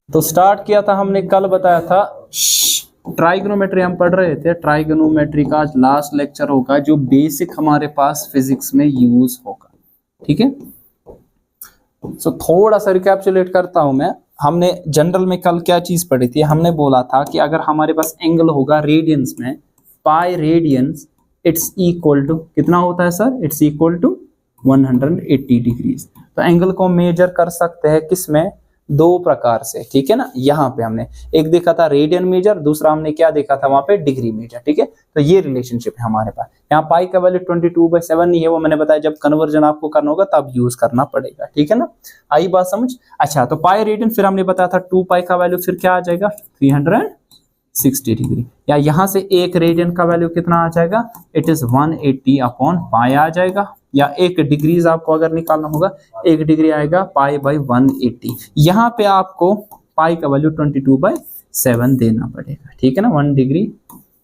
तो स्टार्ट किया था हमने, कल बताया था ट्राइगोनोमेट्री हम पढ़ रहे थे। ट्राइगोनोमेट्री का आज लास्ट लेक्चर होगा जो बेसिक हमारे पास फिजिक्स में यूज होगा, ठीक है। सो थोड़ा सा रिकैप्चुलेट करता हूं मैं। हमने जनरल में कल क्या चीज पढ़ी थी, हमने बोला था कि अगर हमारे पास एंगल होगा रेडियंस में, pi radians, it's equal to कितना होता है sir, it's equal to 180 degrees. तो एंगल को मेजर कर सकते हैं किसमें, दो प्रकार से, ठीक है ना। यहाँ पे हमने एक देखा था रेडियन मेजर, दूसरा हमने क्या देखा था वहां पे, डिग्री मेजर, ठीक है। तो ये रिलेशनशिप है हमारे पास। यहाँ पाई का वैल्यू 22/7 नहीं है, वो मैंने बताया जब कन्वर्जन आपको करना होगा तब यूज करना पड़ेगा, ठीक है ना। आई बात समझ। अच्छा, तो पाई रेडियन, फिर हमने बताया था 2 पाई का वैल्यू फिर क्या आ जाएगा, 360 डिग्री। या यहां से एक रेडियन का वैल्यू कितना आ जाएगा, इट इज 180/पाई आ जाएगा। या एक डिग्रीज आपको अगर निकालना होगा, एक डिग्री आएगा पाई/180। यहाँ पे आपको पाई का वैल्यू 22/7 देना पड़ेगा, ठीक है ना। 1 डिग्री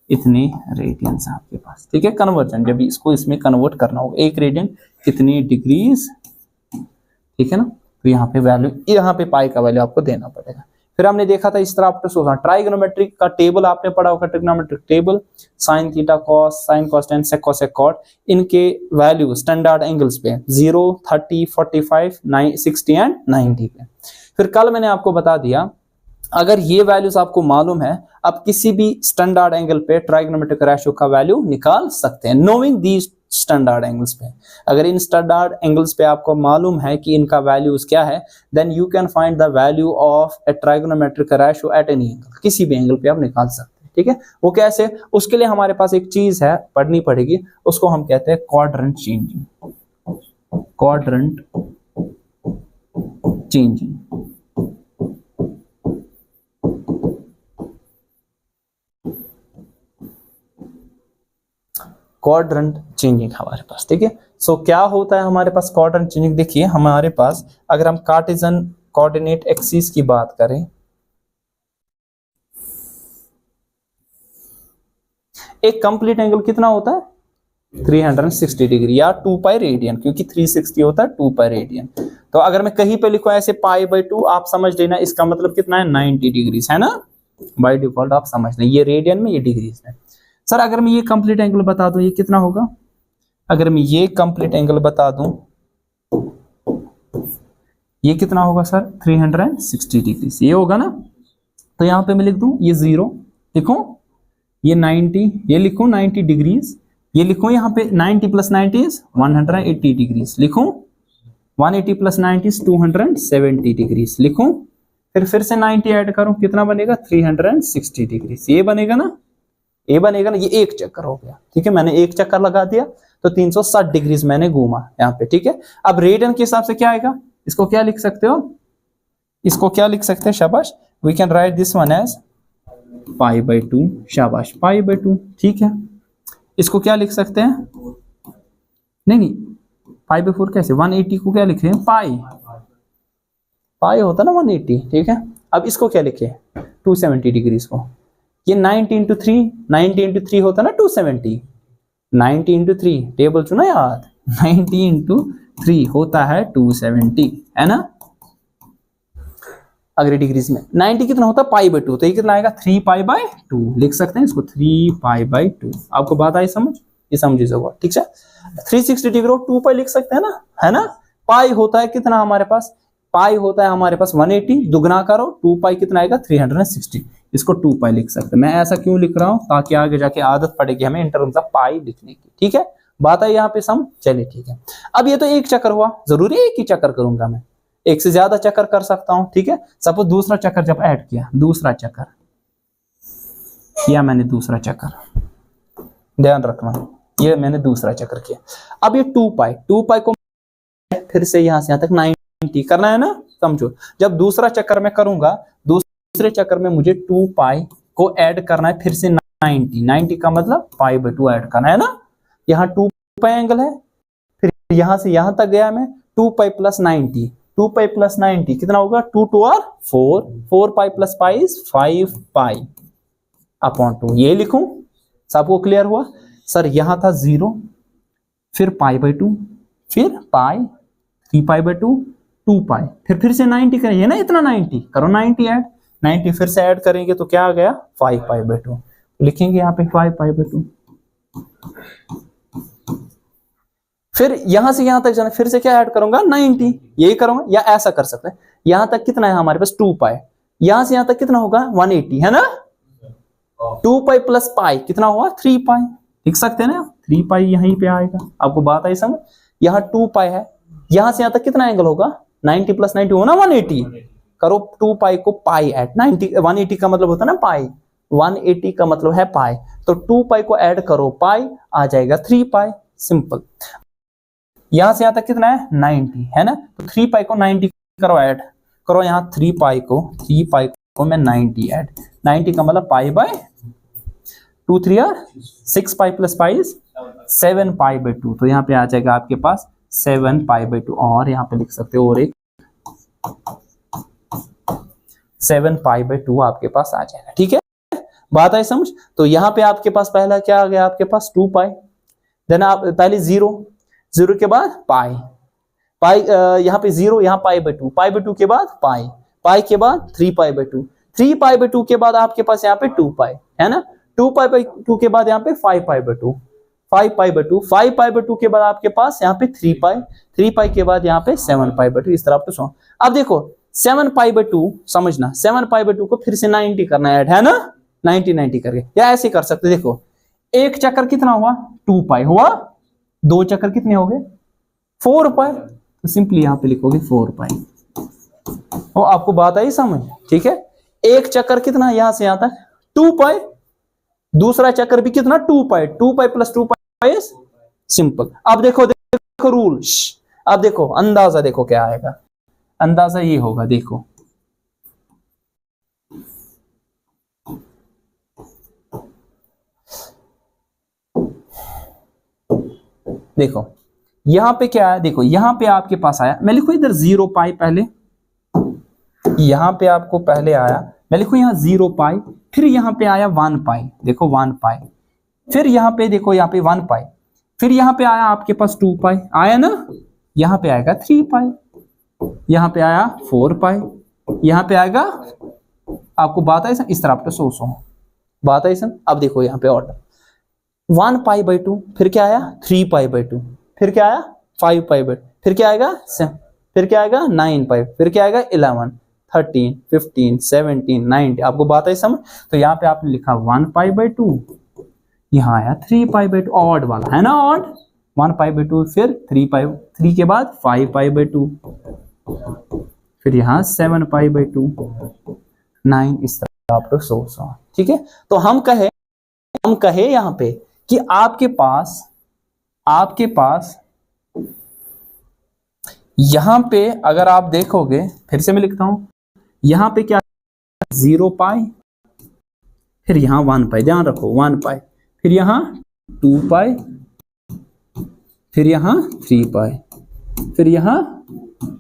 इतने रेडियंस आपके पास, ठीक है। कन्वर्जन जब इसको इसमें कन्वर्ट करना होगा, एक रेडियन कितनी डिग्रीज, ठीक है ना। तो यहाँ पे वैल्यू, यहाँ पे पाई का वैल्यू आपको देना पड़ेगा। फिर हमने देखा था इस तरह आपको सोचना, ट्राइगोनोमेट्रिक का टेबल आपने पढ़ा होगा, trigonometric table, sine theta cos, sine cos tan, sec cosec cot, इनके वैल्यू स्टैंडर्ड एंगल्स पे 0, 30, 45, 60 एंड 90 पे। फिर कल मैंने आपको बता दिया, अगर ये वैल्यूज आपको मालूम है, आप किसी भी स्टैंडर्ड एंगल पे ट्राइगोनोमेट्रिक रेशियो का वैल्यू निकाल सकते हैं, नोइंग दीज स्टैंडर्ड एंगल्स पे। अगर इन स्टैंडर्ड एंगल्स पे आपको मालूम है कि इनका वैल्यूज क्या है, then you can find the value of a trigonometric ratio at any angle, किसी भी एंगल पे आप निकाल सकते हैं, ठीक है। वो कैसे, उसके लिए हमारे पास एक चीज है पढ़नी पड़ेगी, उसको हम कहते हैं quadrant changing. Quadrant changing, quadrant changing हमारे पास, ठीक है। सो क्या होता है हमारे पास क्वाड्रेंट चेंजिंग, देखिए हमारे पास अगर हम कार्टेशियन कोऑर्डिनेट एक्सिस की बात करें, एक कंप्लीट एंगल कितना होता है 360 डिग्री या 2 पाई रेडियन, क्योंकि 360 होता है 2 पाई रेडियन। तो अगर मैं कहीं पे लिखूं ऐसे पाई/2, आप समझ लेना इसका मतलब कितना है 90 डिग्रीज, है ना। बाय डिफॉल्ट आप समझ लें, ये रेडियन में, ये डिग्रीज में। सर अगर मैं ये कंप्लीट एंगल बता दूं, ये कितना होगा, अगर मैं ये कंप्लीट एंगल बता दूं, ये कितना होगा सर 360 डिग्री, ये होगा ना। तो यहां पे मैं लिख दूं ये 0 लिखूं, ये 90, ये लिखूं 90 डिग्रीज, ये लिखूं यहाँ पे 90 + 90 इज 180 डिग्रीज, लिखूं 180 + 90 इज 270 डिग्रीज, लिखूं फिर से 90 ऐड करूं, कितना बनेगा 360 डिग्रीज, ये बनेगा ना, ये बनेगा ना। ये एक चक्कर हो गया, ठीक है, मैंने एक चक्कर लगा दिया तो 360 डिग्रीज मैंने घूमा यहाँ पे, ठीक है। अब रेडियन के हिसाब से क्या आएगा, इसको क्या लिख सकते हो, इसको क्या लिख सकते हैं, शाबाश, we can write this one as पाई/2, शाबाश पाई/2, ठीक है। इसको क्या लिख सकते हैं, नहीं पाई/4 कैसे, 180 को क्या लिखे, पाई होता ना 180, ठीक है। अब इसको क्या लिखे 270 डिग्रीज को, ये 90 × 3, 90 × 3 होता ना 270, 90 × 3 टेबल चुना याद, 90 × 3 होता है 270, है ना। अगर डिग्रीज में 90 कितना होता है पाई/2, तो ये कितना आएगा 3 पाई/2, लिख सकते हैं इसको 3 पाई/2। आपको बात आई समझ, ये समझिए जरूर, ठीक है। 360 डिग्री 2 पाई लिख सकते हैं ना, है ना। पाई होता है कितना हमारे पास, पाई होता है हमारे पास 180, दुगना करो 2 पाई कितना आएगा 360, इसको 2 पाई लिख सकते हैं। मैं ऐसा क्यों लिख रहा हूं, ताकि आगे जाके आदत पड़ेगी हमें इन टर्म्स ऑफ पाई लिखने की, ठीक है। बात है यहाँ पे सम, चलिए ठीक है। अब ये तो एक चक्कर हुआ, जरूरी एक ही चक्कर करूंगा मैं, एक से ज्यादा चक्कर कर सकता हूं, ठीक है। सपोज दूसरा चक्कर जब ऐड किया, दूसरा चक्कर किया मैंने, दूसरा चक्कर ध्यान रखना, ये मैंने दूसरा चक्कर किया। अब ये 2 पाई को फिर से यहां से यहां तक 90 करना है ना, समझो। जब दूसरा चक्कर में करूंगा, दूसरे चक्कर में मुझे 2 पाई को ऐड करना है फिर से 90 का मतलब पाई/2 ऐड करना है ना। यहाँ 2 पाई एंगल है, फिर यहां से यहां तक गया मैं 2 पाई + 90, 2 पाई + 90 कितना होगा 2 × 2 = 4, 4 पाई + पाई इज 5 पाई/2, ये लिखूं। सबको क्लियर हुआ सर। यहां था 0, फिर पाई/2, फिर पाई, 3 पाई/2, 2 पाई, फिर से 90 करेंगे ना, इतना 90 करो, 90 ऐड, 90 फिर से ऐड करेंगे तो क्या आ गया 5 पाई बाई 2, लिखेंगे यहाँ पे 5 पाई बाई 2। फिर यहां से यहां तक जाना, फिर से क्या ऐड करूंगा 90, यही करूंगा, या ऐसा कर सकते हैं, यहां तक कितना है हमारे पास 2 पाई, यहां से यहां तक कितना होगा 180 है ना, 2 पाई प्लस पाई कितना हुआ 3 पाई, लिख सकते हैं ना, 3 पाई यहीं पे आएगा। आपको बात आई समझ, यहाँ 2 पाई है, यहां से यहां तक कितना एंगल होगा 90 प्लस 90 होना 180, करो 2 पाई को पाई ऐड, 90 180 का मतलब होता है ना पाई, 180 का मतलब है पाई, तो 2 पाई को ऐड करो, पाई आ जाएगा 3 पाई, सिंपल। यहां से यहां तक कितना है 90 है ना, तो 3 पाई को 90 करो ऐड, करो यहाँ 3 पाई को मैं 90 ऐड, 90 का मतलब pi by 2 3 or 6 pi plus pi 7 pi by 2, तो यहाँ पे आ जाएगा आपके पास 7 पाई बाय 2, और यहाँ पे लिख सकते हो और एक 7 पाई बाय 2 आपके पास आ जाएगा। ठीक है, बात आई समझ। तो यहाँ पे आपके पास पहला क्या आ गया आपके पास 2 पाई, देन आप पहले 0 के बाद पाई, यहाँ पे 0, यहाँ पाई बाय 2, पाई बाय 2 के बाद पाई के बाद 3 पाई बाय 2, 3 पाई बाय 2 के बाद आपके पास यहाँ पे 2 पाई है ना, 2 पाई बाय 2 के बाद यहाँ पे 5 पाई by 2, 5 pi by 2, 5 pi by 2 के बाद आपके पास यहाँ पे 3 पाई के बाद यहाँ पे 7 पाई बाय 2, इस तरह आप तो सो। अब देखो 7 पाई बाय 2 समझना, 7 पाई बाय 2 को फिर से 90 करना ऐड है ना, 90 करके, या ऐसे कर सकते, देखो एक चक्कर कितना हुआ 2 पाई हुआ, 2 चक्कर कितने हो गए 4 पाई, तो सिंपली यहाँ पे लिखोगे 4 पाई। और आपको बात आई समझ, ठीक है, एक चक्कर कितना यहां से यहां तक 2 पाई, दूसरा चक्कर भी कितना 2 पाई, 2 पाई प्लस 2 पाई, सिंपल। अब देखो रूल, अब देखो अंदाजा, देखो क्या आएगा, अंदाजा ये होगा, देखो देखो यहां पे क्या है, देखो यहां पे आपके पास आया, मैं लिखू इधर 0 पाई पहले, यहां पे आपको पहले आया, मैं लिखू यहां 0 पाई, फिर यहां पे आया 1 पाई, देखो 1 पाई, फिर यहां पे देखो यहाँ पे 1 पाई, फिर यहां पे आया आपके पास 2 पाई आया ना, यहां पे आएगा 3 पाई, यहां पे आया 4 पाई, यहां पे आएगा, आपको बात आई इस तरह आपको 100 बात आई सर। अब देखो यहाँ पे ऑर्डर 1 पाई बाई 2, फिर क्या आया 3 पाई बाई 2, फिर क्या आया 5 पाई बाई, फिर क्या आएगा 7, फिर क्या आएगा 9 पाई, फिर क्या आएगा 11 13 15 17 19, आपको बात आई समझ। तो यहाँ पे आपने लिखा 1 पाई बाई 2, यहाँ आया 3 पाई बाई 2, ऑड वाला है ना, ऑड 1 पाई बाई 2, फिर 3 पाई, 3 के बाद 5 पाई बाई 2, फिर यहाँ 7 पाई बाई 2 9, इस तरह आप लोग 100। ठीक है, तो हम कहे यहाँ पे कि आपके पास यहां पे अगर आप देखोगे, फिर से मैं लिखता हूं, यहां पे क्या 0 पाई, फिर यहां 1 पाई, ध्यान रखो 1 पाई, फिर यहां 2 पाई, फिर यहां 3 पाई, फिर यहां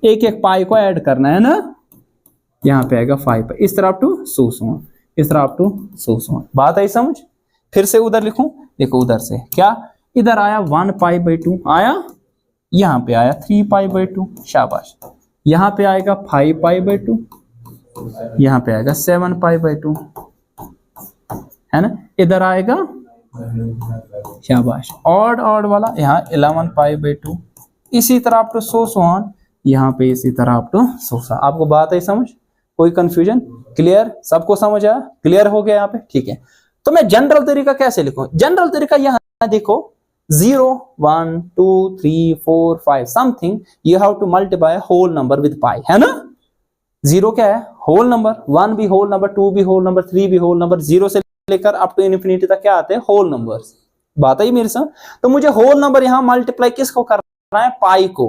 एक पाई को ऐड करना है ना, यहां पे आएगा 5 पाई, इस तरह आप टू 100, इस तरह आप टू 100। बात आई समझ। फिर से उधर लिखूं, देखो उधर से क्या, इधर आया 1 पाई बाई 2 आया, यहां पे आया 3 पाई बाई 2, शाबाश, यहां पे आएगा 5 पाई बाई 2, यहां पे आएगा 7 पाई बाई 2, है ना, इधर आएगा शाबाश ऑड वाला, यहाँ 11 पाई बाई 2, इसी तरह आप तो 100 यहाँ पे इसी तरह आप तो 100। आपको बात है समझ, कोई कंफ्यूजन, क्लियर, सबको समझ आया, क्लियर हो गया यहाँ पे। ठीक है, तो मैं जनरल तरीका कैसे लिखूं, जनरल तरीका यहाँ देखो 0 1 2 3 4 5 something, you have to multiply whole number with pi, है ना। 0 क्या है होल नंबर, 1 भी होल नंबर, 2 भी होल नंबर, 3 भी होल नंबर, 0 से लेकर अप टू इन्फिनिटी तक क्या आते हैं होल नंबर्स। बात आई मेरे साथ। तो मुझे होल नंबर यहाँ मल्टीप्लाई किसको करना है, पाई को,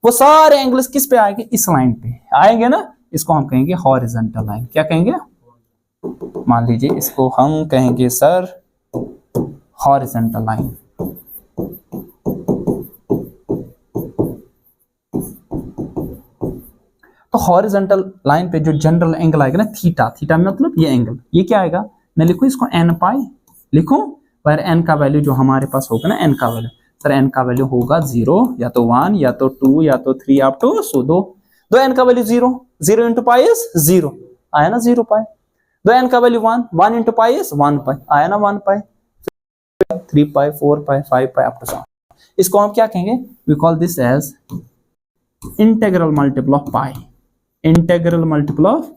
वो सारे एंगल्स किस पे आएंगे, इस लाइन पे आएंगे ना, इसको हम कहेंगे हॉरिजॉन्टल लाइन। क्या कहेंगे, मान लीजिए इसको हम कहेंगे सर हॉरिजॉन्टल लाइन। तो हॉरिजॉन्टल लाइन पे जो जनरल एंगल आएगा ना थीटा, थीटा मतलब ये एंगल, ये क्या आएगा, मैं लिखूं इसको n पाई लिखूं, पर n का वैल्यू जो हमारे पास होगा ना, n का वैल्यू, सर n का वैल्यू होगा 0 या तो 1 या तो 2 या तो 3 अप टू 100, 2n का वैल्यू 0, 0 इंटू पाई इज 0, आया ना 0 पाई। 2n का वैल्यू 1, 1 इंटू पाई इज 1 पाई, आया ना 1 पाई। 3 pi, 4 pi, 5 pi up to 7। इसको हम क्या कहेंगे, we call this as integral multiple of pi, integral multiple of.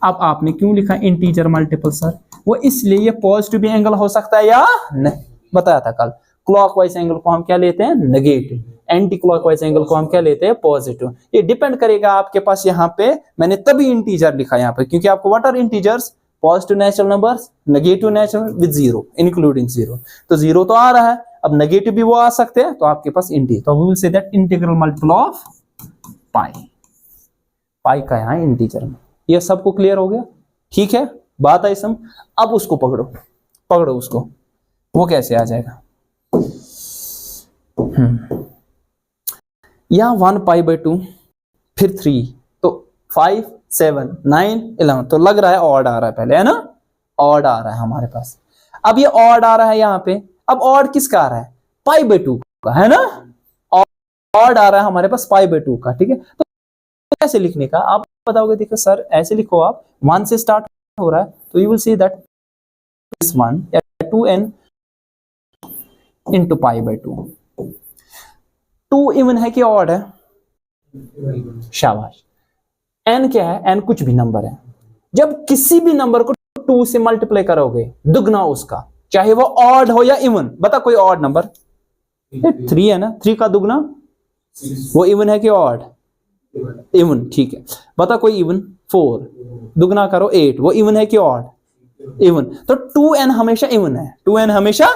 अब आपने क्यों लिखा इंटीजर मल्टीपल सर, वो इसलिए ये पॉजिटिव भी एंगल हो सकता है या नहीं, बताया था कल। क्लॉकवाइज एंगल को हम क्या लेते हैं, नेगेटिव, एंटी क्लॉकवाइज एंगल को हम क्या लेते हैं, पॉजिटिव। ये डिपेंड करेगा आपके पास, यहाँ पे मैंने तभी इंटीजर लिखा यहाँ पे, क्योंकि आपको what are integers, positive natural numbers, negative natural with 0, including 0। तो 0 तो आ रहा है, अब नेगेटिव भी वो आ सकते हैं, तो आपके पास इंटीजर, तो we will say that integral multiple of pi, pi का यहाँ इंटीजर में। ये सबको क्लियर हो गया, ठीक है, बात आई समझ। अब उसको पकड़ो, पकड़ो उसको, वो कैसे आ जाएगा। यहाँ 1 पाई बाई 2, फिर 3, तो 5, 7, 9, 11, तो लग रहा है ऑड आ रहा है पहले, है ना, ऑड आ रहा है हमारे पास। अब ये ऑड आ रहा है यहाँ पे, अब ऑड किसका आ रहा है, पाई बाई 2 का, है ना, ऑड आ रहा है हमारे पास पाई बाई 2 का, ठीक है। तो कैसे लिखने का आप बताओगे, देखो सर ऐसे लिखो आप, 1 से स्टार्ट हो रहा है, तो you will see that this 1 या 2n into pi by 2। 2 even है कि ऑड है, शाबाश। n क्या है, n कुछ भी नंबर है। जब किसी भी नंबर को 2 से मल्टीप्लाई करोगे, दुगना उसका, चाहे वो ऑड हो या इवन, बता कोई ऑड नंबर, 3 है ना, 3 का दुगना वो इवन है कि ऑड, इवन, ठीक है। बता कोई इवन, 4 दुगना करो 8, वो इवन है कि ऑड, इवन। तो 2n हमेशा इवन है, 2n हमेशा,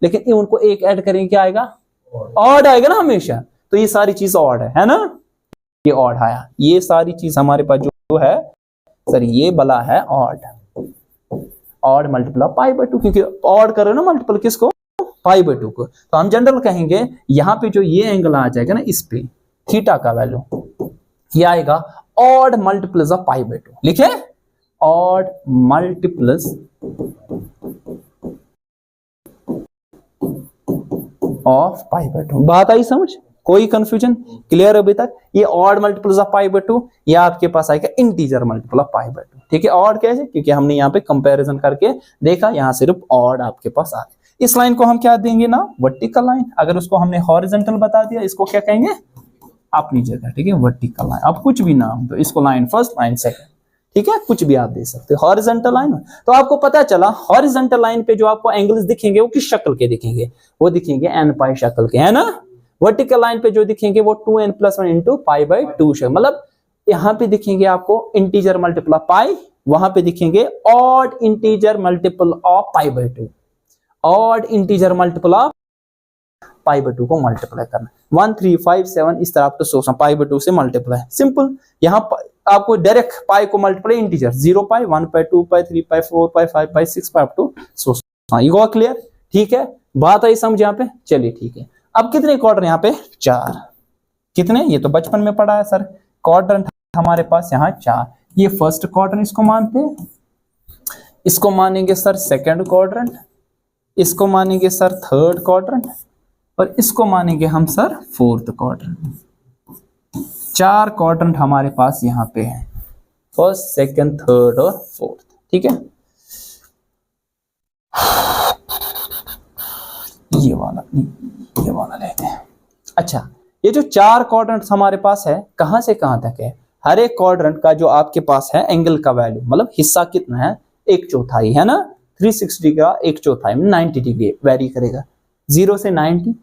लेकिन इवन को एक ऐड करेंगे क्या आएगा, ऑड आएगा ना हमेशा। तो ये सारी चीज ऑड है ना, ये ऑड आया, ये सारी चीज हमारे पास जो है सर, ये बला है odd, odd multiple of pi by 2, क्योंकि ऑड करो ना मल्टीपल किसको, पाई बाई 2 को। तो हम जनरल कहेंगे यहाँ पे जो ये एंगल आ जाएगा ना, इस पे थीटा का वैल्यू ये आएगा odd multiples of pi by 2, लिखे odd multiples of pi by 2। बात आई समझ, कोई कंफ्यूजन, क्लियर अभी तक। ये odd multiples of pi by 2, या आपके पास आएगा integer multiple of pi by 2, ठीक है। ऑड कैसे, क्योंकि हमने यहाँ पे कंपैरिजन करके देखा, यहाँ सिर्फ ऑड आपके पास आ गया। इस लाइन को हम क्या देंगे ना, वर्टिकल लाइन। अगर उसको हमने हॉरिजॉन्टल बता दिया, इसको क्या कहेंगे अपनी जगह, ठीक है, वर्टिकल लाइन। अब कुछ भी नाम दो इसको, लाइन फर्स्ट, लाइन सेकंड, ठीक है, कुछ भी आप दे सकते हो। हॉरिजॉन्टल लाइन, तो आपको पता चला हॉरिजॉन्टल लाइन पे जो आपको एंगल्स दिखेंगे वो किस शक्ल के दिखेंगे, वो दिखेंगे n पाई शक्ल के, है ना। वर्टिकल लाइन पे जो दिखेंगे वो 2n + 1 इंटू पाई बाई 2 शक्ल, मतलब यहाँ पे दिखेंगे आपको इंटीजर मल्टीपल ऑफ पाई, वहां पे दिखेंगे odd integer multiple of pi by 2, odd integer multiple of pi by 2 को मल्टीप्लाई करना, 1, 3, 5, 7 इस तरह आपको सोचना, पाई बाई 2 से मल्टीप्लाई, सिंपल। यहाँ आपको डायरेक्ट पाई को multiply integer, 0 pi, 1 pi, 2 pi, 3 pi, 4 pi, 5 pi, 6 pi up to सोचना। ये हुआ क्लियर, ठीक है, बात आई समझ यहाँ पे, चलिए ठीक है। अब कितने क्वाड्रेंट यहाँ पे, 4, कितने, ये तो बचपन में पढ़ा है सर, क्वाड्रेंट हमारे पास यहाँ 4। ये फर्स्ट क्वाड्रेंट इसको मानते हैं, इसको मानेंगे सर सेकंड क्वाड्रेंट, इसको मानेंगे सर थर्ड क्वाड्रेंट, और इसको मानेंगे हम सर फोर्थ क्वाड्रेंट। 4 क्वाड्रेंट हमारे पास यहाँ पे है, फर्स्ट, सेकंड, थर्ड और फोर्थ, ठीक है। ये वाला लेते हैं। अच्छा, ये जो 4 क्वाड्रेंट हमारे पास है, कहां से कहां तक है, हर एक क्वाड्रेंट का जो आपके पास है एंगल का वैल्यू, मतलब हिस्सा कितना है, 1/4 है ना, 360 का 1/4 में 90 डिग्री वेरी करेगा, 0 से 90,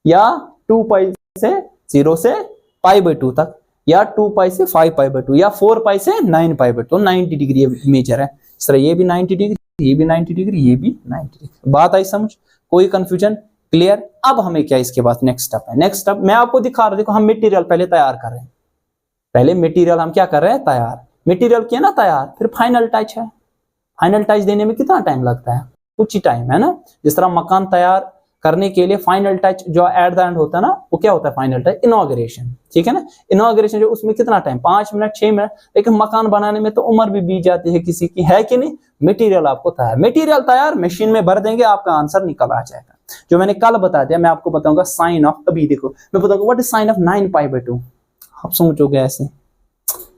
या 2 पाई से 0 से पाई बाई 2 तक, या 2 पाई से 5 पाई बाई 2, या 4 पाई से 9 पाई बाई 2, 90 डिग्री मेजर है। इस तरह ये भी 90 डिग्री, ये भी 90 डिग्री, ये भी 90 डिग्री। बात आई समझ, कोई कंफ्यूजन, क्लियर। अब हमें क्या इसके बाद नेक्स्ट स्टेप है, नेक्स्ट स्टेप मैं आपको दिखा रहा हूं, देखो हम मटेरियल पहले तैयार कर रहे हैं, पहले मटेरियल हम क्या कर रहे हैं, तैयार, मटेरियल किया ना तैयार, फिर फाइनल टच है। फाइनल टच देने में कितना टाइम लगता है, कुछ ही टाइम, है ना। जिस तरह मकान तैयार करने के लिए फाइनल टच जो एट द एंड होता है ना, वो क्या होता है, फाइनल टच, इनॉग्रेशन, ठीक है ना। इनॉग्रेशन जो, उसमें कितना टाइम, 5 मिनट 6 मिनट, लेकिन मकान बनाने में तो उम्र भी बीत जाती है किसी की, है कि नहीं। मटेरियल आपको तैयार, मटेरियल तैयार, मशीन में भर देंगे, आपका आंसर निकल आ जाएगा। जो मैंने कल बता दिया, मैं आपको बताऊंगा साइन ऑफ, अभी देखो मैं बताऊंगा what is sine of 9 pi by 2। आप सोचोगे ऐसे,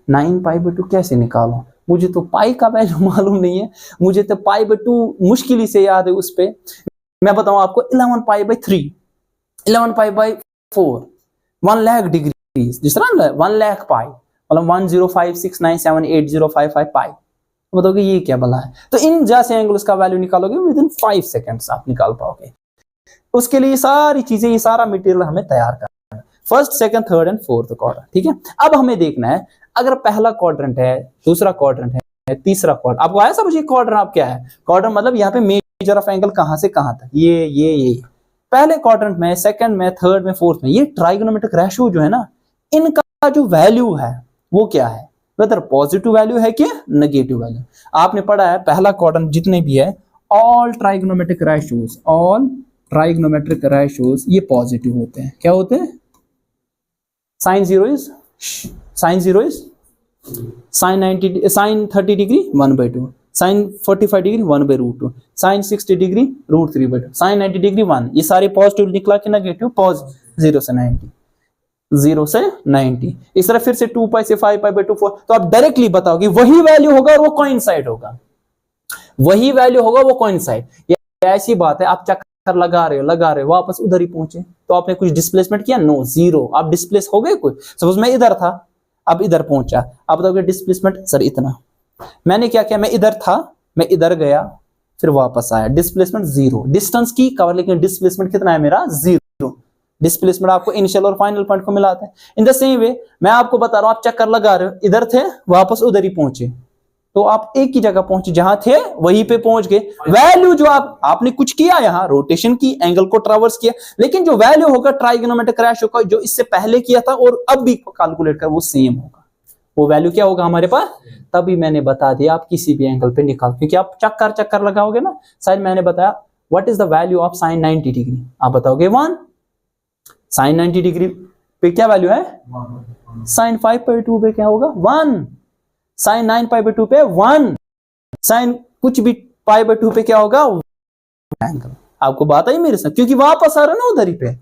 9 पाई/2 कैसे निकालूं? मुझे तो पाई का वैल्यू मालूम नहीं है, मुझे तो पाई/2 मुश्किल ही से याद है। उस पे मैं बताऊं आपको 11 पाई/3, 11 पाई/4, 1 लाख डिग्री, जिस तरह 1 लाख पाई मतलब 10569780555 पाई। बताओगे ये क्या भला है? तो इन जैसे एंगल्स का वैल्यू निकालोगे विद इन 5 सेकंड्स आप निकाल पाओगे। उसके लिए सारी चीजें, ये सारा मटेरियल हमें तैयार करना है, first, second, third and fourth quadrant. ठीक है, अब हमें देखना है अगर पहला क्वाड्रेंट है, दूसरा क्वाड्रेंट है, तीसरा क्वाड्रेंट। आपको आया समझ? ये क्वाड्रेंट आप क्या है? क्वाड्रेंट मतलब यहाँ पे मेजर ऑफ एंगल कहां से कहां तक, ये पहले क्वाड्रेंट में, सेकंड में, थर्ड में, फोर्थ में। ये ट्राइगोनोमेट्रिक रेशियो जो है ना, इनका जो वैल्यू है वो क्या है, वेदर पॉजिटिव वैल्यू है कि नेगेटिव वैल्यू। आपने पढ़ा है पहला क्वाड्रेंट जितने भी है, ऑल ट्राइगोनोमेट्रिक रेशियोज ये पॉजिटिव होते हैं। क्या होते हैं? Sine 0 is sine 30 degree 1/2, sine 45 degree 1/√2, sine 60 degree √3/2, sine 90 degree 1। ये सारे पॉजिटिव निकला कि नेगेटिव? 0 से 90। इस तरह फिर से 2 पाई से 5 पाई/2 4। तो आप डायरेक्टली बताओगे वही वैल्यू होगा और वो कोइंसाइड होगा, वही वैल्यू होगा वो कोइंसाइड। ये ऐसी बात है, आप चक्कर लगा रहे हो वापस उधर ही पहुंचे, तो आपने कुछ डिस्प्लेसमेंट किया? नो, 0। आप डिस्प्लेस हो गए कोई। सपोज मैं इधर था, अब इधर पहुंचा, आप बताओगे डिस्प्लेसमेंट सर इतना। मैंने क्या किया? मैं इधर था, मैं इधर गया, फिर वापस आया, डिस्प्लेसमेंट 0। डिस्टेंस की कवर, लेकिन डिस्प्लेसमेंट कितना है मेरा? 0। डिस्प्लेसमेंट आपको इनिशियल और फाइनल पॉइंट को मिलाता है। इन द सेम वे मैं आपको बता रहा हूं, आप चक्कर लगा रहे हो, इधर थे वापस उधर ही पहुंचे, तो आप एक ही जगह पहुंचे, जहां थे वहीं पे पहुंच गए। वैल्यू जो आपने कुछ किया, यहां रोटेशन की, एंगल को ट्रावर्स किया, लेकिन जो वैल्यू होगा ट्राइगोनोमेट्रिक रेशियो का, जो इससे पहले किया था और अब भी कैलकुलेट कर, वो सेम होगा। वो वैल्यू क्या होगा हमारे पास? तभी मैंने बता दिया आप किसी भी एंगल पे निकाल, क्योंकि आप चक्कर लगाओगे ना। शायद मैंने बताया what is the value of sine 90 degree, आप बताओगे 1। साइन 90 डिग्री पे क्या वैल्यू है? साइन 5/2 पे क्या होगा? 1। साइन 9 पाई/2 पे 1। साइन कुछ भी पाई/2 पे क्या होगा? एंगल। आपको बात आई मेरे साथ? क्योंकि वापस आ रहा ना उधर ही पे।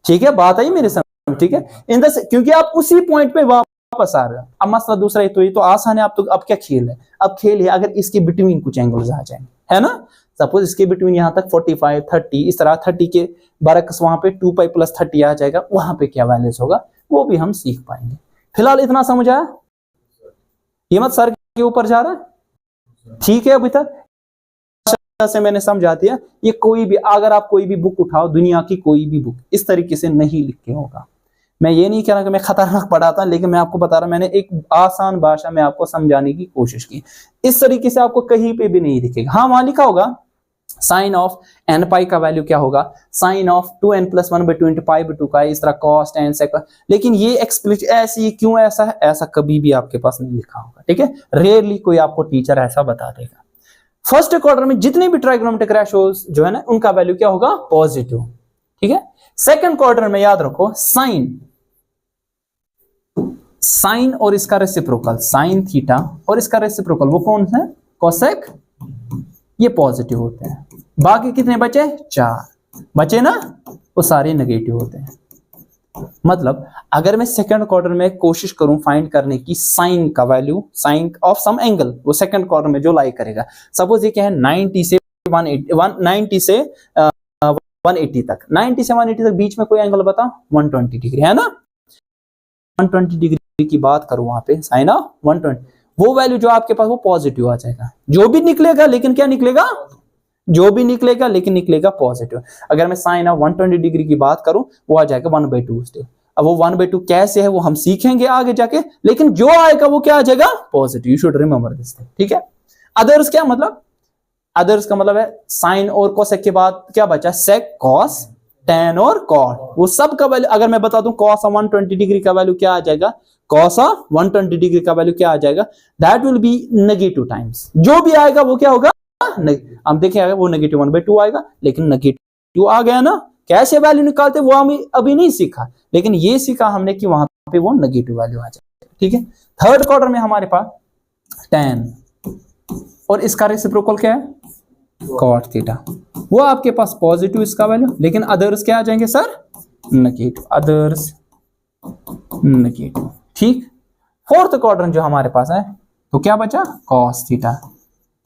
ठीक है, बात आई मेरे साथ? ठीक है, क्योंकि आप उसी पॉइंट पे वापस आ रहे हो। अब मसला दूसरा है, तो ये तो आसान है। आप तो अब क्या खेल है? अब खेल है अगर इसके बिटवीन कुछ एंगल्स आ जाएंगे, है ना। सपोज इसके बिटवीन यहां तक 45 30, इस तरह 30 के बरक्स वहां पे 2 पाई + 30 आ जाएगा, वहां पे क्या वैल्यूज होगा वो भी हम सीख पाएंगे। फिलहाल इतना समझ आया? ये मत सर के ऊपर जा रहा है, ठीक है। अभी तक से मैंने समझा दिया। ये कोई भी, अगर आप कोई भी बुक उठाओ, दुनिया की कोई भी बुक इस तरीके से नहीं लिख के होगा। मैं ये नहीं कह रहा कि मैं खतरनाक पढ़ाता, लेकिन मैं आपको बता रहा, मैंने एक आसान भाषा में आपको समझाने की कोशिश की। इस तरीके से आपको कहीं पे भी नहीं दिखेगा। हाँ, वहां लिखा होगा साइन ऑफ n पाई का वैल्यू क्या होगा, साइन ऑफ 2n + 1/2 × पाई/2 का, इस तरह कॉस tan sec। लेकिन ये एक्सप्लिसिट ऐसी क्यों ऐसा है, ऐसा कभी भी आपके पास नहीं लिखा होगा। ठीक है, रेयरली कोई आपको टीचर ऐसा बता देगा। फर्स्ट क्वार्टर में जितने भी ट्राइगोनोमेट्रिक रेशियोज जो है ना, उनका वैल्यू क्या होगा? पॉजिटिव। ठीक है, सेकंड क्वार्टर में याद रखो साइन और इसका रेसिप्रोकल, साइन थीटा और इसका रेसिप्रोकल वो कौन है? कोसेक। ये पॉजिटिव होते हैं। बाकी कितने बचे? 4 बचे ना, वो सारे नेगेटिव होते हैं। मतलब अगर मैं सेकंड क्वार्टर में कोशिश करूं फाइंड करने की साइन का value, sine of some angle, वो सेकंड क्वार्टर में जो लाई करेगा। सपोज ये क्या है, 90 से 180 तक, 90 से 180 तक बीच में कोई एंगल बता, 120 डिग्री है ना। 120 डिग्री की बात करूं वहां पे, साइन ऑफ 120, वो वैल्यू जो आपके पास वो पॉजिटिव आ जाएगा। जो भी निकलेगा, लेकिन क्या निकलेगा? जो भी निकलेगा लेकिन निकलेगा पॉजिटिव। अगर मैं साइन ऑफ 120 डिग्री की बात करूं, वो आ जाएगा 1/2। अब वो 1/2 कैसे है वो हम सीखेंगे आगे जाके, लेकिन जो आएगा वो क्या आ जाएगा? Positive. You should remember this thing. ठीक है, अदर्स क्या मतलब? अदर्स का मतलब है साइन और कोसेक के बाद क्या बचा? सेक, कॉस, tan और कॉट। वो सब का वैल्यू अगर मैं बता दूं, कॉस ऑफ 120 डिग्री का वैल्यू क्या आ जाएगा? कॉस ऑफ 120 डिग्री का वैल्यू क्या आ जाएगा? That will be negative times. जो भी आएगा वो क्या होगा? हम देखेंगे वो नेगेटिव 1/2 आएगा, लेकिन नेगेटिव आ गया ना। कैसे वैल्यू निकालते वो हम अभी नहीं सीखा, लेकिन ये सीखा हमने कि वहां पे वो नेगेटिव वैल्यू आ जाएगा। ठीक है, थर्ड क्वार्टर में हमारे पास tan और इसका रेसिप्रोकल क्या है? Cot theta. वो आपके पास पॉजिटिव इसका वैल्यू, लेकिन अदर्स क्या आ जाएंगे सर? नेगेटिव। Others negative. ठीक, फोर्थ क्वाड्रेंट जो हमारे पास है, तो क्या बचा cos थीटा,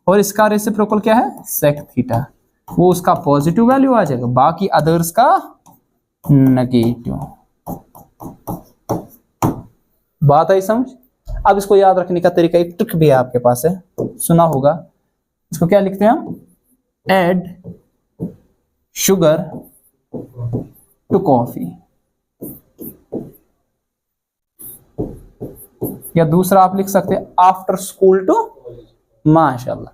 और इसका रेसिप्रोकल क्या है sec थीटा, वो उसका पॉजिटिव वैल्यू आ जाएगा, बाकी अदर्स का नेगेटिव। बात आई समझ। अब इसको याद रखने का तरीका, एक ट्रिक भी है आपके पास है, सुना होगा, इसको क्या लिखते हैं हम, एड शुगर टू कॉफी, या दूसरा आप लिख सकते हैं आफ्टर स्कूल टू, माशाल्लाह,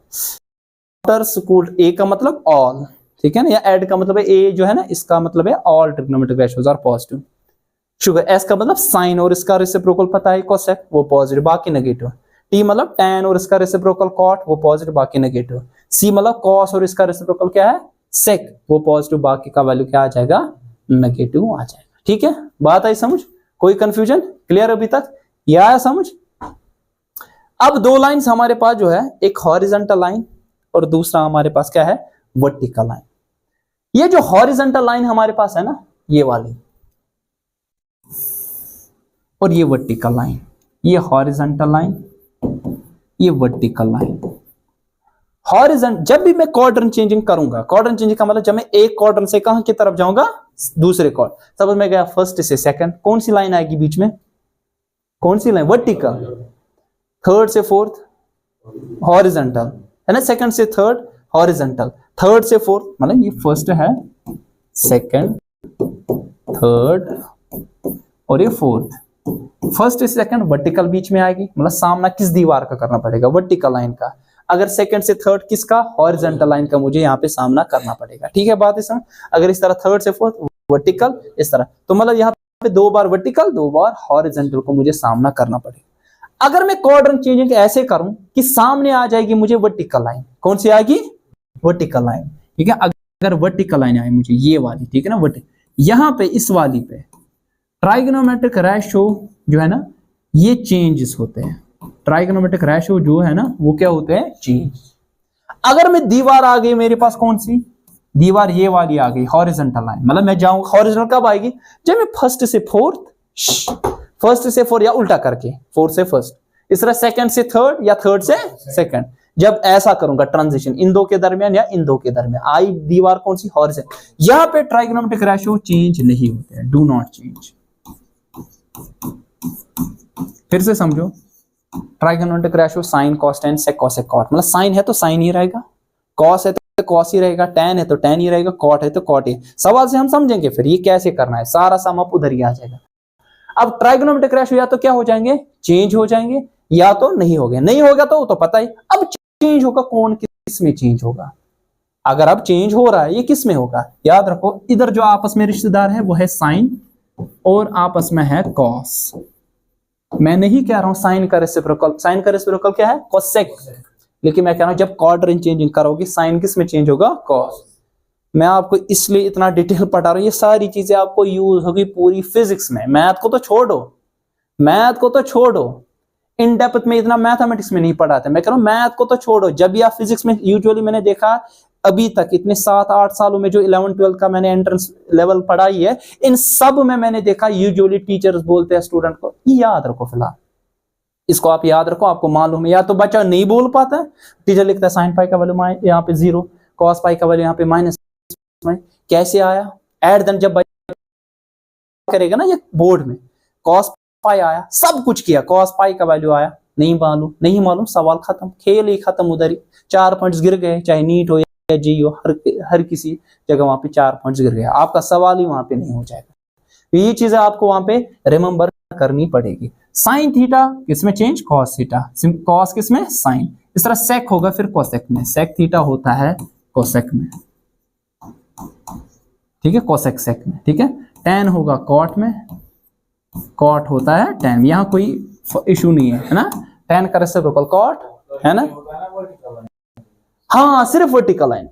आफ्टर स्कूल, ए का मतलब ऑल, ठीक है ना, या एड का मतलब है ए जो है ना, इसका मतलब है all trigonometric ratios are positive. Sugar, S का मतलब साइन और इसका रेसिप्रोकल पता है कोसेक, वो पॉजिटिव बाकी नेगेटिव। टी मतलब टैन और इसका रेसिप्रोकल कॉट, वो पॉजिटिव बाकी नेगेटिव। सी मतलब कॉस और इसका रेसिप्रोकल क्या है सेक, वो पॉजिटिव बाकी का वैल्यू क्या आ जाएगा नेगेटिव आ जाएगा। ठीक है, बात आई समझ, कोई कंफ्यूजन, क्लियर अभी तक, ये आया समझ। अब दो लाइंस हमारे पास जो है, एक हॉरिजॉन्टल लाइन और दूसरा हमारे पास क्या है वर्टिकल लाइन। ये जो हॉरिजॉन्टल लाइन हमारे पास है ना, ये वाली, और ये वर्टिकल लाइन, ये हॉरिजॉन्टल लाइन, ये वर्टिकल लाइन। हॉरिजॉन्टल, जब भी मैं क्वाड्रेंट चेंजिंग करूंगा, क्वाड्रेंट चेंजिंग का मतलब जब मैं एक क्वाड्रेंट से कहां की तरफ जाऊंगा दूसरे क्वाड्रेंट, सपोज मैं गया फर्स्ट से सेकंड, कौन सी लाइन आएगी बीच में, कौन सी लाइन वर्टिकल, थर्ड से फोर्थ हॉरिजॉन्टल है ना, सेकंड से थर्ड हॉरिजॉन्टल, थर्ड से फोर्थ, मतलब ये फर्स्ट है, सेकंड, थर्ड और ये फोर्थ। फर्स्ट से सेकंड वर्टिकल बीच में आएगी, मतलब सामना किस दीवार का करना पड़ेगा वर्टिकल लाइन का, अगर सेकंड से थर्ड किसका हॉरिजॉन्टल लाइन का मुझे यहाँ पे सामना करना पड़ेगा। ठीक है बात इसमें, अगर इस तरह थर्ड से फोर्थ वर्टिकल इस तरह, तो मतलब यहाँ पे दो बार वर्टिकल दो बार हॉरिजॉन्टल को मुझे सामना करना पड़ेगा। अगर मैं क्वाड्रेंट चेंजिंग ऐसे करूं कि सामने आ जाएगी मुझे वर्टिकल लाइन, कौन सी आएगी वर्टिकल लाइन, ठीक है, अगर वर्टिकल लाइन आए मुझे ये वाली, ठीक है ना, वर्टिकल, यहाँ पे इस वाली पे ट्राइगोनोमेट्रिक रेशियो जो है ना ये चेंजेस होते हैं, ट्राइगोनोमेट्रिक रेशियो जो है ना वो क्या होते हैं चेंज। अगर मैं दीवार आ गई मेरे पास, कौन सी दीवार, ये वाली आ गई हॉरिजॉन्टल लाइन, मतलब मैं जाऊंगा हॉरिजॉन्टल कब आएगी, जब मैं फर्स्ट से फोर्थ, फर्स्ट से फोर्थ या उल्टा करके फोर्थ से फर्स्ट, इस तरह सेकंड से थर्ड या थर्ड से सेकंड, जब ऐसा करूंगा ट्रांजिशन इन दो के दरमियान या इन दो के दरमियान, आई दीवार कौन सी हॉरिजॉन्टल, यहां पे ट्राइगोनोमेट्रिक रेशियो चेंज नहीं होते हैं, डू नॉट चेंज। फिर से समझो, trigonometric ratio sine cos tan sec cosec cot, मतलब साइन है तो साइन ही रहेगा, कॉस है तो कॉस ही रहेगा, टेन है तो टेन ही रहेगा, कॉट है तो कॉट ही। सवाल से हम समझेंगे फिर ये कैसे करना है, सारा सम अप उधर ही आ जाएगा। अब ट्राइगोनोमेट्रिक रेशियो या तो क्या हो जाएंगे चेंज हो जाएंगे, या तो नहीं हो गए, नहीं होगा तो पता ही। अब चेंज होगा कौन किस में चेंज होगा, अगर अब चेंज हो रहा है ये किस में होगा, याद रखो इधर जो आपस में रिश्तेदार है वो है साइन और आपस में है कॉस। मैं नहीं कह रहा हूं साइन का रेसिप्रोकल, साइन का रेसिप्रोकल क्या है कोसेक, लेकिन मैं कह रहा हूं जब क्वाड्रेंट चेंजिंग करोगे साइन किस में चेंज होगा कॉस। मैं आपको इसलिए इतना डिटेल पढ़ा रहा हूं, ये सारी चीजें आपको यूज होगी पूरी फिजिक्स में, मैथ को तो छोड़ो, मैथ को तो छोड़ो, इन डेप्थ में इतना मैथमेटिक्स में नहीं पढ़ाते, मैं कह रहा हूं मैथ को तो छोड़ो, जब भी आप फिजिक्स में यूजुअली मैंने देखा अभी तक इतने 7-8 सालों में जो 11-12 का मैंने एंट्रेंस लेवल पढ़ाई है, इन सब में मैंने देखा यूजुअली टीचर्स बोलते हैं स्टूडेंट को, ये याद रखो फिलहाल, इसको आप याद रखो, आपको मालूम है, या तो बच्चा नहीं बोल पाता है, टीचर लिखता है साइन पाई का वैल्यू यहाँ पे 0, कॉस पाई का वैल्यू यहाँ पे माइनस, कैसे आया एड देन, जब करेगा ना ये बोर्ड में कॉस पाई आया, सब कुछ किया, कॉस पाई का वैल्यू आया, नहीं मालूम, सवाल खत्म, खेल ही खत्म, उधर ही 4 पॉइंट्स गिर गए, चाहे नीट हो या जी हो, हर किसी जगह वहां पे 4 पॉइंट्स गिर गया, आपका सवाल ही वहां पे नहीं हो जाएगा। तो ये चीजें आपको वहां पे रिमेंबर करनी पड़ेगी। साइन थीटा किसमें चेंज कॉस थीटा, कॉस किसमें साइन, इस तरह सेक होगा फिर कोसेक में, सेक थीटा होता है कोसेक में, ठीक है, कोसेक सेक में, ठीक है, टेन होगा कॉट में, कॉट होता है टेन, यहाँ कोई इशू नहीं है ना, टेन का रेसिप्रोकल कॉट है ना, हाँ सिर्फ वर्टिकल लाइन,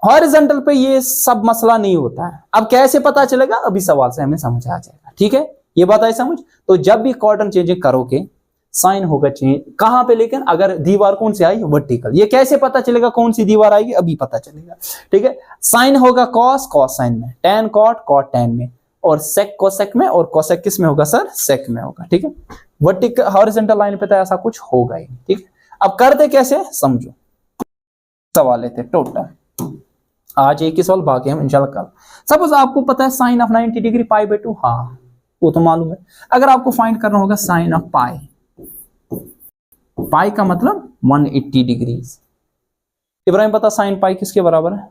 हॉरिजॉन्टल पे ये सब मसला नहीं होता है। अब कैसे पता चलेगा, अभी सवाल से हमें समझ आ जाएगा, ठीक है, ये बात आई समझ। तो जब भी क्वाड्रेंट चेंजिंग करोगे साइन होगा चेंज कहां पे, लेकिन अगर दीवार कौन सी आई वर्टिकल, ये कैसे पता चलेगा कौन सी दीवार आएगी, अभी पता चलेगा, ठीक है। साइन होगा कॉस, कॉस साइन में, टेन कॉट, कॉट टेन में, और सेक कोसेक में, और कोसेक किस में होगा सर सेक में होगा, ठीक है। वर्टिकल हॉरिजॉन्टल लाइन पे तो ऐसा कुछ होगा ही, ठीक। अब करते कैसे समझो, सवाल लेते टोटल, आज एक ही सवाल, बाकी हम इंशाल्लाह कल। सपोज आपको पता है sine of 90 degree pi by 2, हाँ वो तो मालूम है। अगर आपको फाइंड करना होगा साइन ऑफ पाई, पाई का मतलब 180 डिग्री। इब्राहिम पता साइन पाई किसके बराबर है?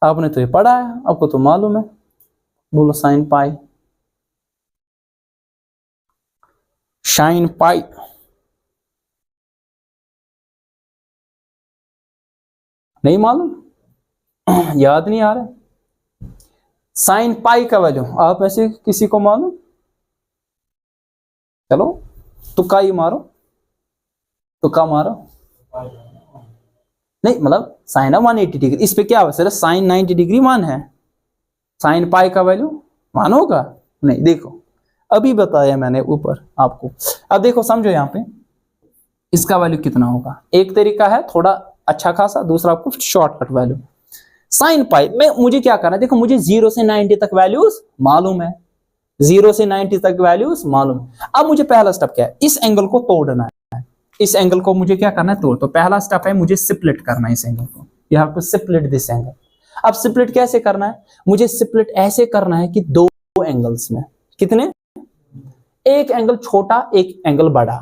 आपने तो ये पढ़ा है, आपको तो मालूम है, बोलो साइन पाई। साइन पाई नहीं मालूम, याद नहीं आ रहा। साइन पाई का वैल्यू आप में से किसी को मालूम? चलो तुक्का ही मारो, तुक्का मारो। नहीं मतलब साइन 180 डिग्री, इस पे क्या है, साइन 90 डिग्री मान है, साइन पाई का वैल्यू मान होगा नहीं? देखो अभी बताया मैंने ऊपर आपको। अब देखो समझो यहाँ पे इसका वैल्यू कितना होगा। एक तरीका है थोड़ा अच्छा खासा, दूसरा आपको शॉर्टकट वैल्यू। साइन पाई में मुझे क्या करना है, देखो मुझे 0 से 90 तक वैल्यूज मालूम है, 0 से 90 तक वैल्यूज मालूम। अब मुझे पहला स्टेप क्या है, इस एंगल को तोड़ना है। इस एंगल को मुझे क्या करना है, तोड़। तो पहला स्टेप है मुझे स्प्लिट करना है इस एंगल को, you have to split this angle. अब स्प्लिट कैसे करना है, मुझे स्प्लिट ऐसे करना है कि दो एंगल्स में, कितने, एक एंगल छोटा एक एंगल बड़ा,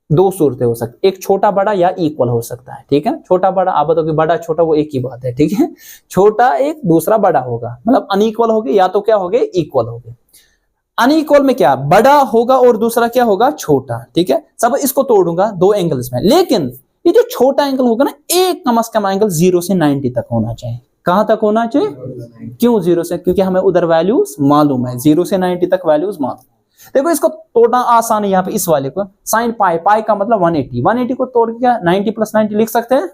दो सूरतें हो सकती, एक छोटा बड़ा या इक्वल हो सकता है, ठीक है। छोटा बड़ा आप बताओगे, बड़ा छोटा वो एक ही बात है, ठीक है। छोटा एक दूसरा बड़ा होगा, मतलब अनइक्वल होगी या तो क्या होगे, इक्वल होगे। अनइक्वल में क्या, बड़ा होगा और दूसरा क्या होगा, छोटा, ठीक है। सब इसको तोड़ूंगा दो एंगल्स में, लेकिन ये जो छोटा एंगल होगा ना, एक कम से कम एंगल 0 से 90 तक होना चाहिए। कहां तक होना चाहिए, क्यों 0 से, क्योंकि हमें उधर वैल्यूज मालूम है, 0 से 90 तक वैल्यूज मालूम। देखो इसको तोड़ना आसान है, यहाँ पे इस वाले को साइन पाई, पाई का मतलब 180, 180 को तोड़ के क्या 90 प्लस 90 लिख सकते हैं।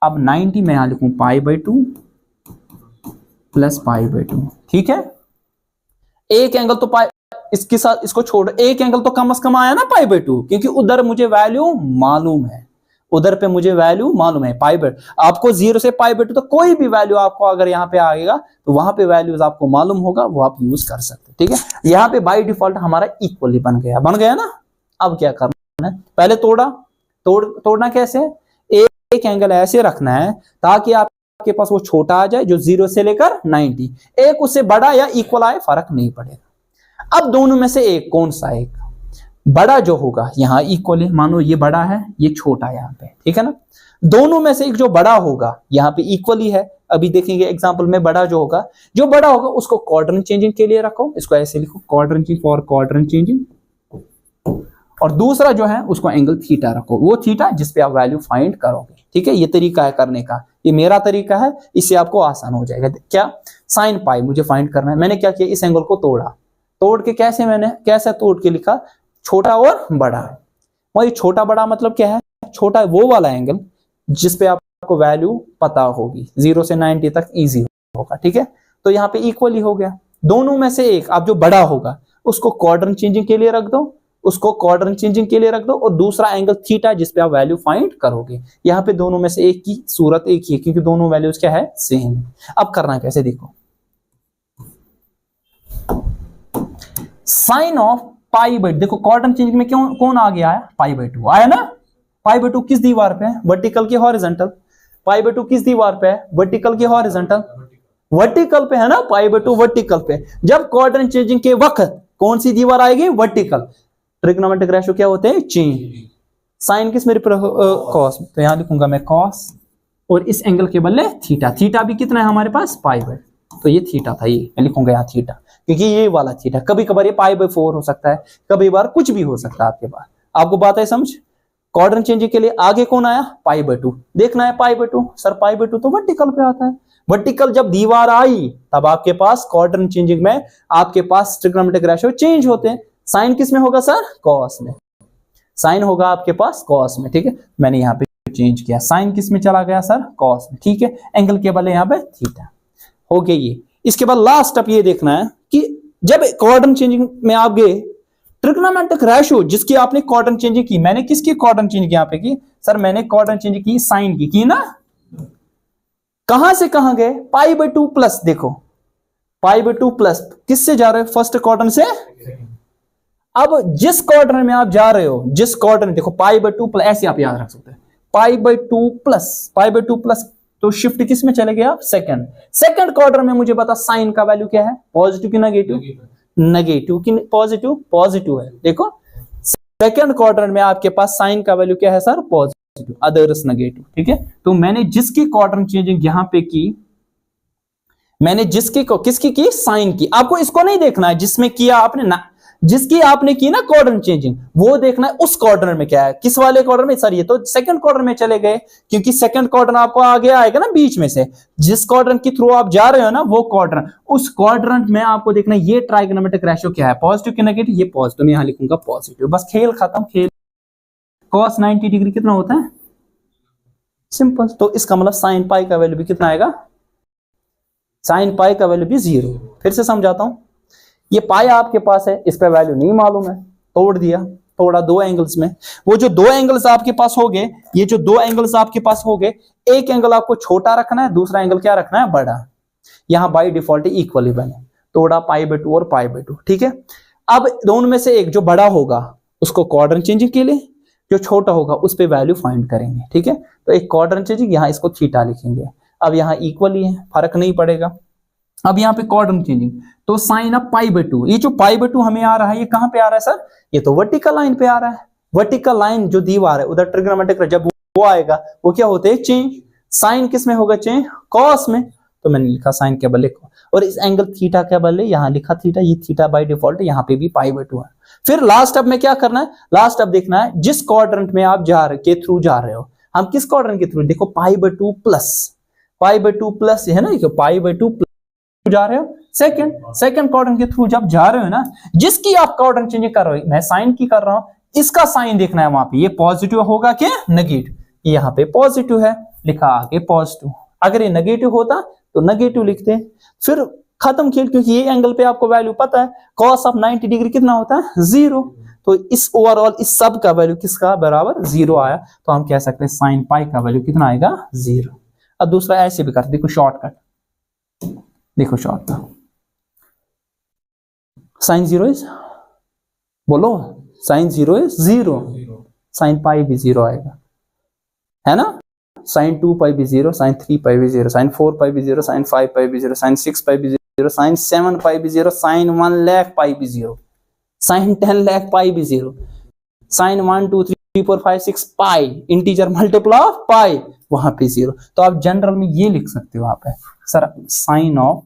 अब 90 में यहां लिखूं पाई बाई 2 प्लस पाई बाई 2, ठीक है। एक एंगल तो पाई, इसके साथ इसको छोड़, एक एंगल तो कम से कम आया ना पाई बाई 2, क्योंकि उधर मुझे वैल्यू मालूम है, उधर पे मुझे वैल्यू मालूम है पाई बाई। आपको 0 से पाई बाई 2 तो कोई भी वैल्यू आपको अगर यहाँ पे आएगा तो वहां पे वैल्यूज आपको मालूम होगा, वो आप यूज कर सकते हैं, ठीक है। यहाँ पे बाय डिफॉल्ट हमारा इक्वली बन गया ना। अब क्या करना है, पहले तोड़ना कैसे, एक एंगल ऐसे रखना है ताकि आपके पास वो छोटा आ जाए जो 0 से लेकर 90, एक उससे बड़ा या इक्वल आए, फर्क नहीं पड़ेगा। अब दोनों में से एक कौन सा, एक बड़ा जो होगा यहाँ इक्वली, मानो ये बड़ा है ये छोटा है यहाँ पे, ठीक है ना। दोनों में से एक जो बड़ा होगा यहाँ पे इक्वली है, अभी देखेंगे एग्जांपल में बड़ा जो बड़ा होगा उसको क्वाड्रेंट चेंजिंग के लिए रखो, इसको ऐसे लिखो quadrant changing for quadrant changing, और दूसरा जो है उसको एंगल थीटा रखो, वो थीटा जिसपे आप वैल्यू फाइंड करोगे, ठीक है। ये तरीका है करने का, ये मेरा तरीका है, इससे आपको आसान हो जाएगा। क्या, साइन पाई मुझे फाइंड करना है, मैंने क्या किया, इस एंगल को तोड़ के कैसे तोड़ के लिखा, छोटा और बड़ा। वही छोटा बड़ा मतलब क्या है, छोटा वो वाला एंगल जिसपे आपको वैल्यू पता होगी, 0 से 90 तक इजी होगा, ठीक है। तो यहाँ पे इक्वली हो गया, दोनों में से एक आप जो बड़ा होगा उसको क्वाड्रेंट चेंजिंग के लिए रख दो, और दूसरा एंगल थीटा जिसपे आप वैल्यू फाइंड करोगे। यहाँ पे दोनों में से एक की सूरत एक ही है, क्योंकि दोनों वैल्यूज क्या है, सेम। अब करना कैसे देखो, साइन ऑफ पाई बाई, देखो क्वाड्रेंट चेंजिंग में क्यों कौन आ गया है, पाई बाई 2 आया ना। पाई बाई 2 किस दीवार पे है, वर्टिकल की हॉरिजॉन्टल। पाई बाई 2 किस दीवार पे है, वर्टिकल की हॉरिजॉन्टल, वर्टिकल पे है ना, पाई बाई 2 वर्टिकल पे। जब क्वाड्रेंट चेंजिंग के वक्त कौन सी दीवार आएगी, वर्टिकल। ट्रिग्नोमेट्रिक रेशियो क्या होते हैं, चेंज। साइन किस में, कॉस, तो यहां लिखूंगा मैं कॉस, और इस एंगल के बदले थीटा भी कितना है हमारे पास, पाई बाई, तो ये थीटा था, ये मैं लिखूंगा यहाँ थीटा, क्योंकि ये वाला थीटा। कभी कभार ये पाई बाई 4 हो सकता है, कभी बार कुछ भी हो सकता है आपके पास। आपको बात है समझ। क्वाड्रेंट चेंजिंग के लिए आगे कौन आया, पाई बाई 2। देखना है पाई बाई 2, सर पाई बाई 2 तो वर्टिकल पे आता है। वर्टिकल जब दीवार आई तब आपके पास क्वाड्रेंट चेंजिंग में आपके पास ट्रिग्नोमेट्रिक रेशियो चेंज होते हैं। साइन किस में होगा सर, कॉस में। साइन होगा आपके पास कॉस में, ठीक है। मैंने यहाँ पे चेंज किया, साइन किस में चला गया सर, कॉस में, ठीक है। एंगल के बदले यहाँ पे थीटा हो गया ये। इसके बाद लास्ट स्टेप ये देखना है कि जब क्वाड्रेंट चेंजिंग में आप गए, ट्रिग्नोमेट्रिक रेशियो जिसकी आपने क्वाड्रेंट चेंजिंग की, मैंने किसकी क्वाड्रेंट चेंजिंग यहाँ पे की, सर मैंने क्वाड्रेंट चेंजिंग की साइन की ना। कहां से कहां गए, पाई बाई 2 प्लस, देखो π/2 प्लस किससे जा रहे हो, फर्स्ट क्वाड्रेंट से। अब जिस क्वाड्रेंट में आप जा रहे हो, जिस क्वाड्रेंट, देखो π/2 प्लस, ऐसे आप याद रख सकते हैं, π/2 प्लस, तो शिफ्ट किस में चले गए आप, सेकंड क्वाड्रेंट में। मुझे बता साइन का वैल्यू क्या है, पॉजिटिव की नेगेटिव, नेगेटिव की पॉजिटिव, पॉजिटिव है। देखो सेकंड क्वाड्रेंट में आपके पास साइन का वैल्यू क्या है सर, पॉजिटिव, अदर्स नेगेटिव। ठीक है, तो मैंने जिसकी क्वाड्रेंट चेंजिंग यहां पे की, मैंने किसकी की, साइन की। आपको इसको नहीं देखना है जिसमें किया आपने ना, जिसकी आपने की ना क्वाड्रेंट चेंजिंग, वो देखना है उस क्वाड्रेंट में क्या है, किस वाले क्वाड्रेंट में सर, ये तो सेकंड क्वाड्रेंट में चले गए, क्योंकि सेकंड क्वाड्रेंट आपको आगे आएगा ना बीच में से, जिस क्वाड्रेंट के थ्रू आप जा रहे हो ना वो क्वाड्रेंट, उस क्वाड्रेंट में आपको देखना है ये ट्राइगोनोमेट्रिक रेशियो क्या है, पॉजिटिव की नेगेटिव, ये पॉजिटिव, मैं यहां लिखूंगा पॉजिटिव, बस खेल खत्म। खेल cos 90 डिग्री कितना होता है, सिंपल, तो इसका मतलब साइन पाई का वैल्यू भी कितना आएगा, साइन पाई का वैल्यू भी 0। फिर से समझाता हूं, ये पाई आपके पास है, इस पे वैल्यू नहीं मालूम है, तोड़ दिया, तोड़ा दो एंगल्स में, वो जो दो एंगल्स आपके पास हो गए, ये जो दो एंगल्स आपके पास हो गए, एक एंगल आपको छोटा रखना है, दूसरा एंगल क्या रखना है, बड़ा। यहां बाय डिफॉल्ट इक्वली बने, तोड़ा π/2 और π/2। ठीक है, अब दोनों में से एक जो बड़ा होगा उसको क्वाड्रेंट चेंजिंग के लिए, जो छोटा होगा उस पे वैल्यू फाइंड करेंगे। ठीक है, तो एक क्वाड्रेंट चेंजिंग, यहां इसको थीटा लिखेंगे, अब यहां इक्वली है, फर्क नहीं पड़ेगा। अब यहाँ पे क्वाड्रेंट चेंजिंग, तो साइन ऑफ π/2, ये जो π/2 हमें आ रहा है, ये कहां पे आ रहा है सर, ये तो वर्टिकल लाइन पे आ रहा है। वर्टिकल लाइन जो दीवार है उधर ट्रिग्नोमेट्रिक, जब वो आएगा वो क्या होते हैं, चेंज। साइन किस में होगा, चेंज कॉस में, तो मैंने लिखा साइन के बदले, और इस एंगल थीटा के बदले यहां लिखा थीटा, ये थीटा बाय डिफॉल्ट यहाँ पे भी π/2 है। फिर लास्ट अब में क्या करना है, लास्ट अब देखना है जिस क्वाड्रेंट में आप के थ्रू जा रहे हो, हम किस क्वाड्रेंट के थ्रू, देखो π/2 प्लस है ना, π/2 जा रहे हो सेकंड क्वाड्रेंट के थ्रू जब जा रहे हो ना, जिसकी आप क्वाड्रेंट चेंज कर रहे हो, मैं साइन की कर रहा हूं, इसका साइन देखना है वहां पे, ये पॉजिटिव होगा क्या, नेगेटिव, यहाँ पे पॉजिटिव है, लिखा आगे पॉजिटिव, अगर ये नेगेटिव होता तो नेगेटिव लिखते, फिर खत्म खेल, क्योंकि ये एंगल पे आपको वैल्यू पता है, cos ऑफ 90 डिग्री कितना होता है, 0, तो इस ओवरऑल इस सब का वैल्यू किसका बराबर 0 आया, तो हम कह सकते हैं साइन पाई का वैल्यू कितना आएगा, 0। अब दूसरा ऐसे भी कर, देखो शॉर्टकट, देखो शॉर्टकट, साइन 0 इज, बोलो साइन 0 इज 0, साइन पाई भी 0 आएगा, है ना, साइन 2 पाई भी 0, साइन 3 पाई भी 0, साइन 4 पाई भी 0, साइन 5 पाई भी 0, साइन 6 पाई भी 0, साइन 7 पाई भी 0, साइन 1 लाख पाई भी 0, साइन 10 लाख पाई भी 0, sine 1 2 3 4 5 6 pi, integer multiple of pi, वहां पे 0। तो आप जनरल में ये लिख सकते हो, वहां पे सर साइन ऑफ